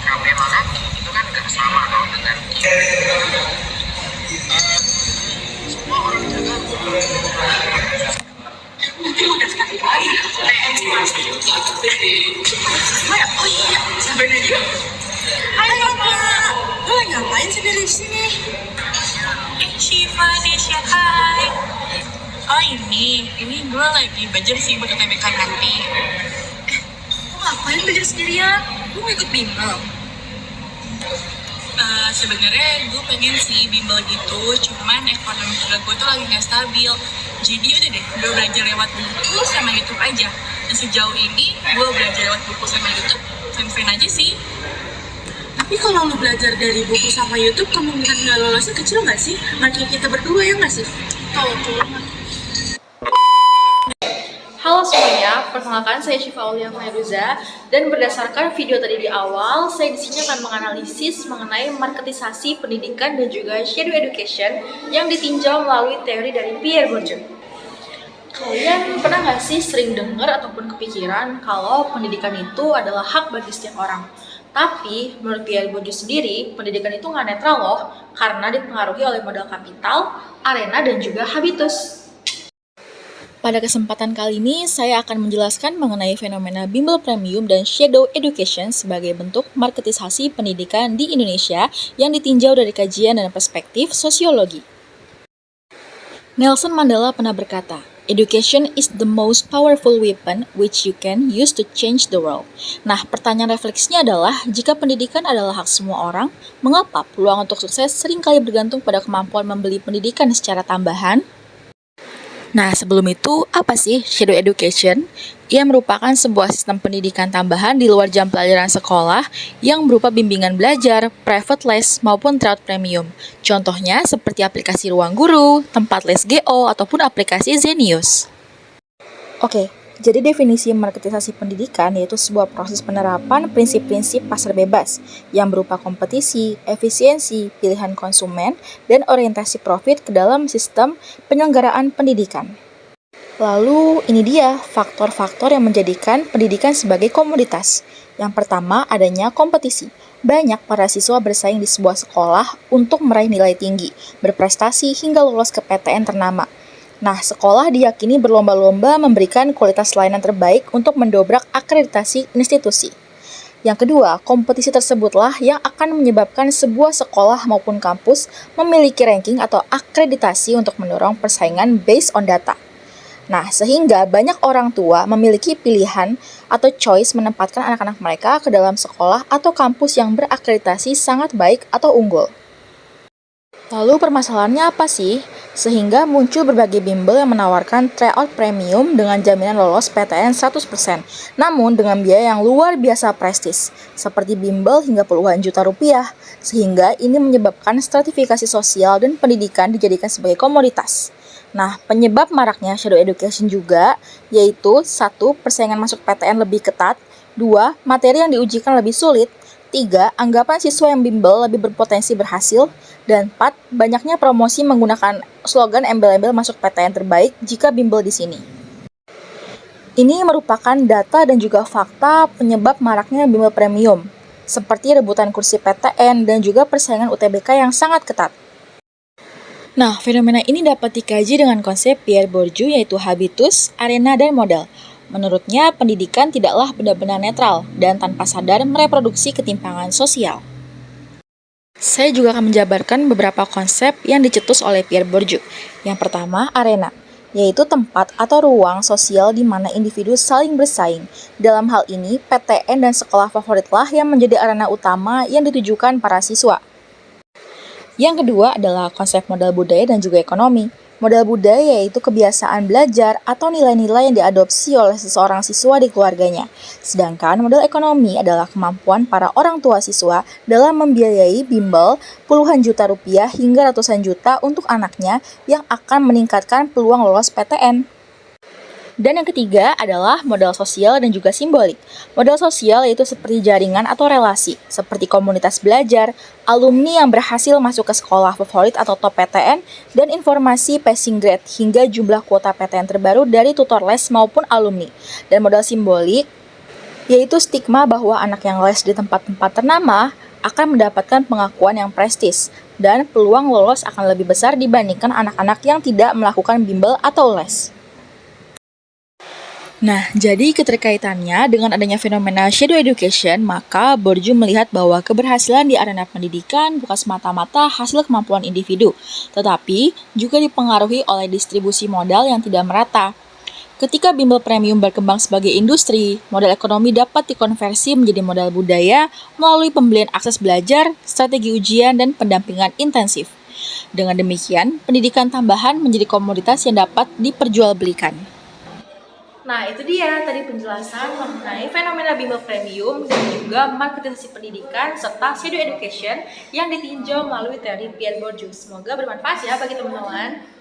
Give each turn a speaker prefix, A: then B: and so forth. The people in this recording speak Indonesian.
A: kafe mana itu kan nggak sama dong dengan semua orang juga mungkin udah sekali lagi oh iya sebenarnya juga hai Pak, lo lagi ngapain sih dari sini?
B: Shiva, Desya, hai. Oh ini gue lagi belajar sih buat UTBK nanti.
A: Lo ngapain belajar sendirian? Lo mau ikut bimbel?
B: Sebenarnya gue pengen sih bimbel gitu, cuman ekonomi keluarga gue tuh lagi nggak stabil. Jadi udah deh, gue belajar lewat buku sama YouTube aja. Dan sejauh ini gue belajar lewat buku sama YouTube, fine-fine aja sih.
A: Tapi kalau lu belajar dari buku sama YouTube, kemungkinan nggak lolosnya kecil nggak sih? Nggak kayak kita berdua ya nggak sih? Tuh.
C: Halo semuanya, perkenalkan saya Syifa Aulia Fairuza dan berdasarkan video tadi di awal, saya di sini akan menganalisis mengenai marketisasi pendidikan dan juga shadow education yang ditinjau melalui teori dari Pierre Bourdieu. Kalian pernah nggak sih sering dengar ataupun kepikiran kalau pendidikan itu adalah hak bagi setiap orang? Tapi menurut Pierre Bourdieu sendiri, pendidikan itu nggak netral loh, karena dipengaruhi oleh modal kapital, arena, dan juga habitus. Pada kesempatan kali ini, saya akan menjelaskan mengenai fenomena bimbel premium dan shadow education sebagai bentuk marketisasi pendidikan di Indonesia yang ditinjau dari kajian dan perspektif sosiologi. Nelson Mandela pernah berkata, "Education is the most powerful weapon which you can use to change the world." Nah, pertanyaan refleksinya adalah, jika pendidikan adalah hak semua orang, mengapa peluang untuk sukses seringkali bergantung pada kemampuan membeli pendidikan secara tambahan? Nah, sebelum itu, apa sih shadow education? Ia merupakan sebuah sistem pendidikan tambahan di luar jam pelajaran sekolah yang berupa bimbingan belajar, private les, maupun tryout premium. Contohnya seperti aplikasi Ruang Guru, tempat les GO, ataupun aplikasi Zenius. Oke, jadi definisi marketisasi pendidikan yaitu sebuah proses penerapan prinsip-prinsip pasar bebas yang berupa kompetisi, efisiensi, pilihan konsumen, dan orientasi profit ke dalam sistem penyelenggaraan pendidikan. Lalu ini dia faktor-faktor yang menjadikan pendidikan sebagai komoditas. Yang pertama adanya kompetisi. Banyak para siswa bersaing di sebuah sekolah untuk meraih nilai tinggi, berprestasi hingga lolos ke PTN ternama. Nah, sekolah diyakini berlomba-lomba memberikan kualitas layanan terbaik untuk mendobrak akreditasi institusi. Yang kedua, kompetisi tersebutlah yang akan menyebabkan sebuah sekolah maupun kampus memiliki ranking atau akreditasi untuk mendorong persaingan based on data. Nah, sehingga banyak orang tua memiliki pilihan atau choice menempatkan anak-anak mereka ke dalam sekolah atau kampus yang berakreditasi sangat baik atau unggul. Lalu permasalahannya apa sih? Sehingga muncul berbagai bimbel yang menawarkan tryout premium dengan jaminan lolos PTN 100%, namun dengan biaya yang luar biasa prestis, seperti bimbel hingga puluhan juta rupiah, sehingga ini menyebabkan stratifikasi sosial dan pendidikan dijadikan sebagai komoditas. Nah, penyebab maraknya shadow education juga, yaitu 1. Persaingan masuk PTN lebih ketat, 2. Materi yang diujikan lebih sulit, 3. Anggapan siswa yang bimbel lebih berpotensi berhasil, dan 4. Banyaknya promosi menggunakan slogan embel-embel masuk PTN terbaik jika bimbel di sini. Ini merupakan data dan juga fakta penyebab maraknya bimbel premium, seperti rebutan kursi PTN dan juga persaingan UTBK yang sangat ketat. Nah, fenomena ini dapat dikaji dengan konsep Pierre Bourdieu yaitu habitus, arena, dan modal. Menurutnya, pendidikan tidaklah benar-benar netral dan tanpa sadar mereproduksi ketimpangan sosial. Saya juga akan menjabarkan beberapa konsep yang dicetus oleh Pierre Bourdieu. Yang pertama, arena, yaitu tempat atau ruang sosial di mana individu saling bersaing. Dalam hal ini, PTN dan sekolah favoritlah yang menjadi arena utama yang ditujukan para siswa. Yang kedua adalah konsep modal budaya dan juga ekonomi. Modal budaya yaitu kebiasaan belajar atau nilai-nilai yang diadopsi oleh seseorang siswa di keluarganya. Sedangkan modal ekonomi adalah kemampuan para orang tua siswa dalam membiayai bimbel puluhan juta rupiah hingga ratusan juta untuk anaknya yang akan meningkatkan peluang lolos PTN. Dan yang ketiga adalah modal sosial dan juga simbolik. Modal sosial yaitu seperti jaringan atau relasi, seperti komunitas belajar, alumni yang berhasil masuk ke sekolah favorit atau top PTN, dan informasi passing grade hingga jumlah kuota PTN terbaru dari tutor les maupun alumni. Dan modal simbolik yaitu stigma bahwa anak yang les di tempat-tempat ternama akan mendapatkan pengakuan yang prestis, dan peluang lolos akan lebih besar dibandingkan anak-anak yang tidak melakukan bimbel atau les. Nah, jadi keterkaitannya dengan adanya fenomena shadow education, maka Bourdieu melihat bahwa keberhasilan di arena pendidikan bukan semata-mata hasil kemampuan individu, tetapi juga dipengaruhi oleh distribusi modal yang tidak merata. Ketika bimbel premium berkembang sebagai industri, modal ekonomi dapat dikonversi menjadi modal budaya melalui pembelian akses belajar, strategi ujian, dan pendampingan intensif. Dengan demikian, pendidikan tambahan menjadi komoditas yang dapat diperjualbelikan. Nah, itu dia tadi penjelasan mengenai fenomena bimbel premium dan juga marketisasi pendidikan serta shadow education yang ditinjau melalui teori Pierre Bourdieu. Semoga bermanfaat ya bagi teman-teman.